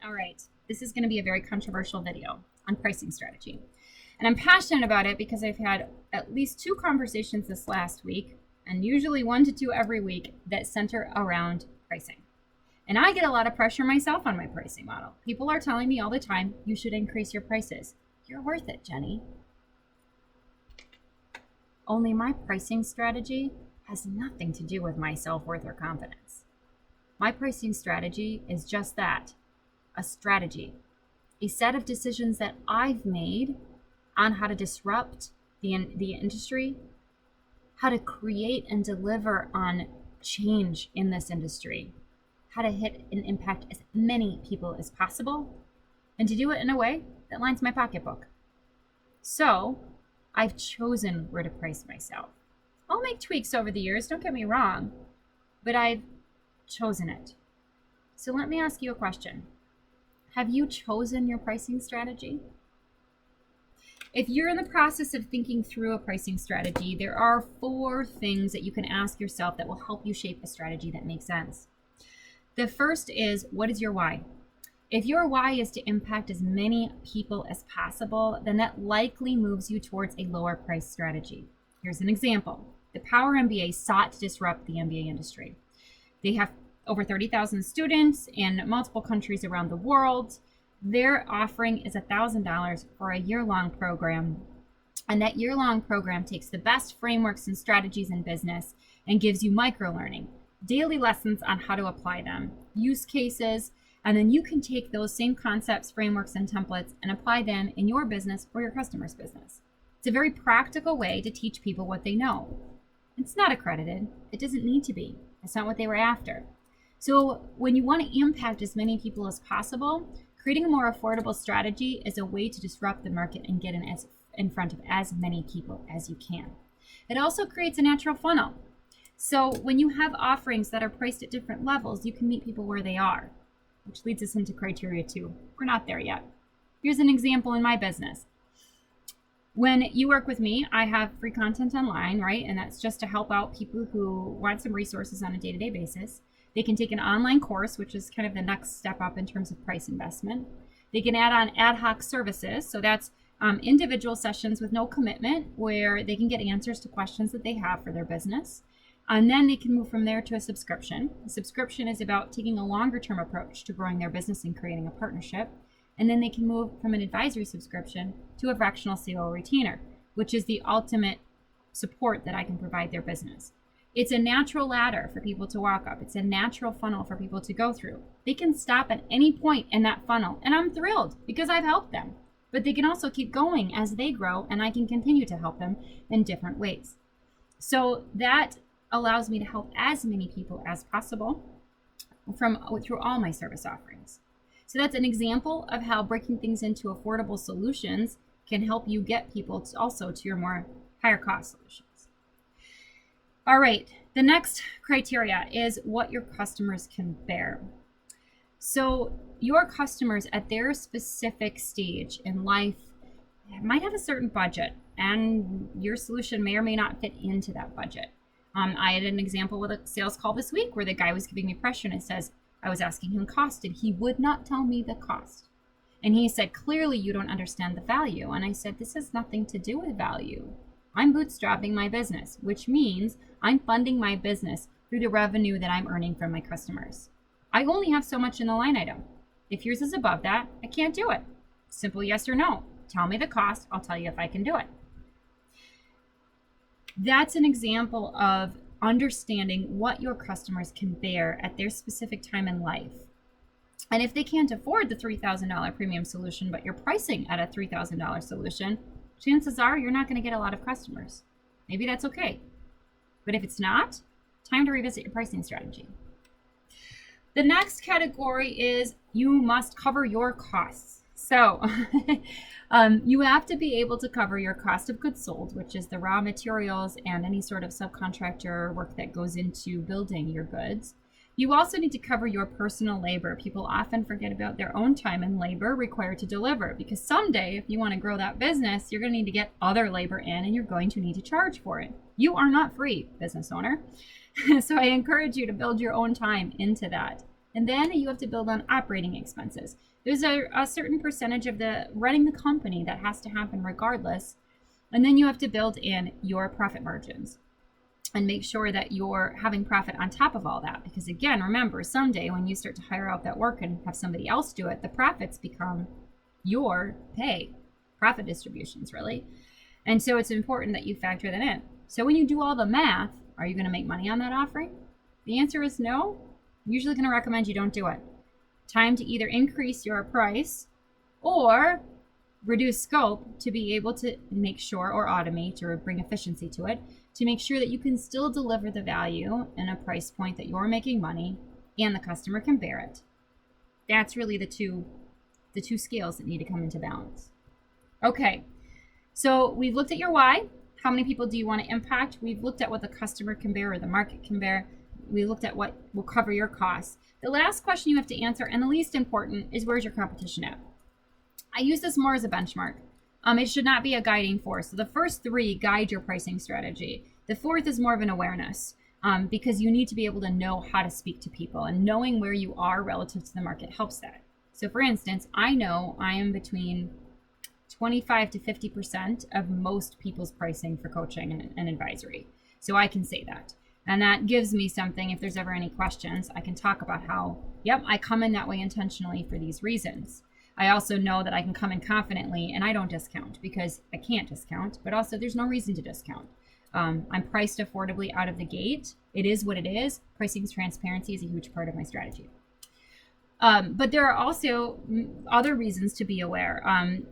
All right, this is going to be a very controversial video on pricing strategy. And I'm passionate about it because I've had at least 2 conversations this last week, and usually 1 to 2 every week, that center around pricing. And I get a lot of pressure myself on my pricing model. People are telling me all the time, you should increase your prices. You're worth it, Jenny. Only my pricing strategy has nothing to do with my self-worth or confidence. My pricing strategy is just that, a strategy, a set of decisions that I've made on how to disrupt the industry, how to create and deliver on change in this industry, how to hit and impact as many people as possible, and to do it in a way that lines my pocketbook. So I've chosen where to price myself. I'll make tweaks over the years, don't get me wrong, but I've chosen it. So let me ask you a question. Have you chosen your pricing strategy? If you're in the process of thinking through a pricing strategy, there are 4 things that you can ask yourself that will help you shape a strategy that makes sense. The first is, what is your why? If your why is to impact as many people as possible, then that likely moves you towards a lower price strategy. Here's an example. The Power MBA sought to disrupt the MBA industry. They have over 30,000 students in multiple countries around the world. Their offering is $1,000 for a year-long program. And that year-long program takes the best frameworks and strategies in business and gives you micro-learning, daily lessons on how to apply them, use cases, and then you can take those same concepts, frameworks, and templates and apply them in your business or your customer's business. It's a very practical way to teach people what they know. It's not accredited. It doesn't need to be. That's not what they were after. So when you want to impact as many people as possible, creating a more affordable strategy is a way to disrupt the market and get in front of as many people as you can. It also creates a natural funnel. So when you have offerings that are priced at different levels, you can meet people where they are, which leads us into criteria 2. We're not there yet. Here's an example in my business. When you work with me, I have free content online, right? And that's just to help out people who want some resources on a day-to-day basis. They can take an online course, which is kind of the next step up in terms of price investment. They can add on ad hoc services. So that's individual sessions with no commitment where they can get answers to questions that they have for their business. And then they can move from there to a subscription. A subscription is about taking a longer term approach to growing their business and creating a partnership. And then they can move from an advisory subscription to a fractional sale retainer, which is the ultimate support that I can provide their business. It's a natural ladder for people to walk up. It's a natural funnel for people to go through. They can stop at any point in that funnel, and I'm thrilled because I've helped them. But they can also keep going as they grow, and I can continue to help them in different ways. So that allows me to help as many people as possible through all my service offerings. So that's an example of how breaking things into affordable solutions can help you get people also to your more higher cost solutions. All right, the next criteria is what your customers can bear. So your customers at their specific stage in life might have a certain budget, and your solution may or may not fit into that budget. I had an example with a sales call this week where the guy was giving me pressure, and it says, I was asking him cost, and he would not tell me the cost. And he said, clearly you don't understand the value. And I said, this has nothing to do with value. I'm bootstrapping my business, which means I'm funding my business through the revenue that I'm earning from my customers. I only have so much in the line item. If yours is above that, I can't do it. Simple yes or no. Tell me the cost. I'll tell you if I can do it. That's an example of understanding what your customers can bear at their specific time in life. And if they can't afford the $3,000 premium solution, but you're pricing at a $3,000 solution, chances are you're not going to get a lot of customers. Maybe that's okay. But if it's not, time to revisit your pricing strategy. The next category is you must cover your costs. So you have to be able to cover your cost of goods sold, which is the raw materials and any sort of subcontractor work that goes into building your goods. You also need to cover your personal labor. People often forget about their own time and labor required to deliver, because someday if you want to grow that business, you're going to need to get other labor in, and you're going to need to charge for it. You are not free, business owner. So I encourage you to build your own time into that. And then you have to build on operating expenses. There's a certain percentage of the running the company that has to happen regardless. And then you have to build in your profit margins and make sure that you're having profit on top of all that. Because again, remember, someday when you start to hire out that work and have somebody else do it, the profits become your pay, profit distributions, really. And so it's important that you factor that in. So when you do all the math, are you going to make money on that offering? The answer is no. I'm usually going to recommend you don't do it. Time to either increase your price or reduce scope to be able to make sure, or automate or bring efficiency to it, to make sure that you can still deliver the value and a price point that you're making money and the customer can bear it. That's really the two scales that need to come into balance. Okay, so we've looked at your why. How many people do you want to impact? We've looked at what the customer can bear or the market can bear. We looked at what will cover your costs. The last question you have to answer, and the least important, is where's your competition at? I use this more as a benchmark. It should not be a guiding force. So the first three guide your pricing strategy. The fourth is more of an awareness, because you need to be able to know how to speak to people, and knowing where you are relative to the market helps that. So for instance, I know I am between 25 to 50% of most people's pricing for coaching and advisory. So I can say that. And that gives me something, if there's ever any questions, I can talk about how, yep, I come in that way intentionally for these reasons. I also know that I can come in confidently and I don't discount because I can't discount, but also there's no reason to discount. I'm priced affordably out of the gate. It is what it is. Pricing transparency is a huge part of my strategy. But there are also other reasons to be aware.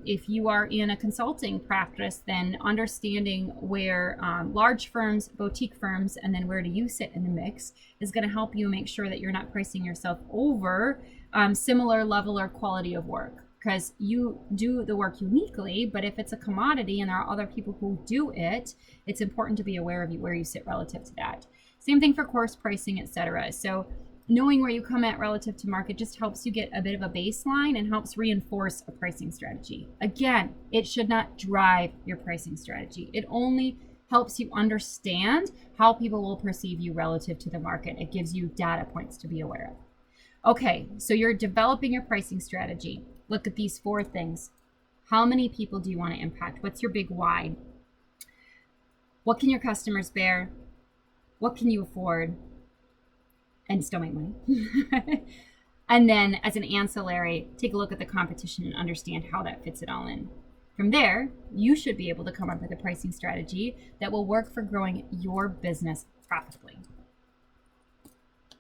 If you are in a consulting practice, then understanding where large firms, boutique firms, and then where do you sit in the mix is going to help you make sure that you're not pricing yourself over similar level or quality of work. Because you do the work uniquely, but if it's a commodity and there are other people who do it, it's important to be aware of where you sit relative to that. Same thing for course pricing, etc. So knowing where you come at relative to market just helps you get a bit of a baseline and helps reinforce a pricing strategy. Again, it should not drive your pricing strategy. It only helps you understand how people will perceive you relative to the market. It gives you data points to be aware of. Okay, so you're developing your pricing strategy. Look at these four things. How many people do you want to impact? What's your big why? What can your customers bear? What can you afford? And still make money. And then as an ancillary, take a look at the competition and understand how that fits it all in. From there, you should be able to come up with a pricing strategy that will work for growing your business profitably.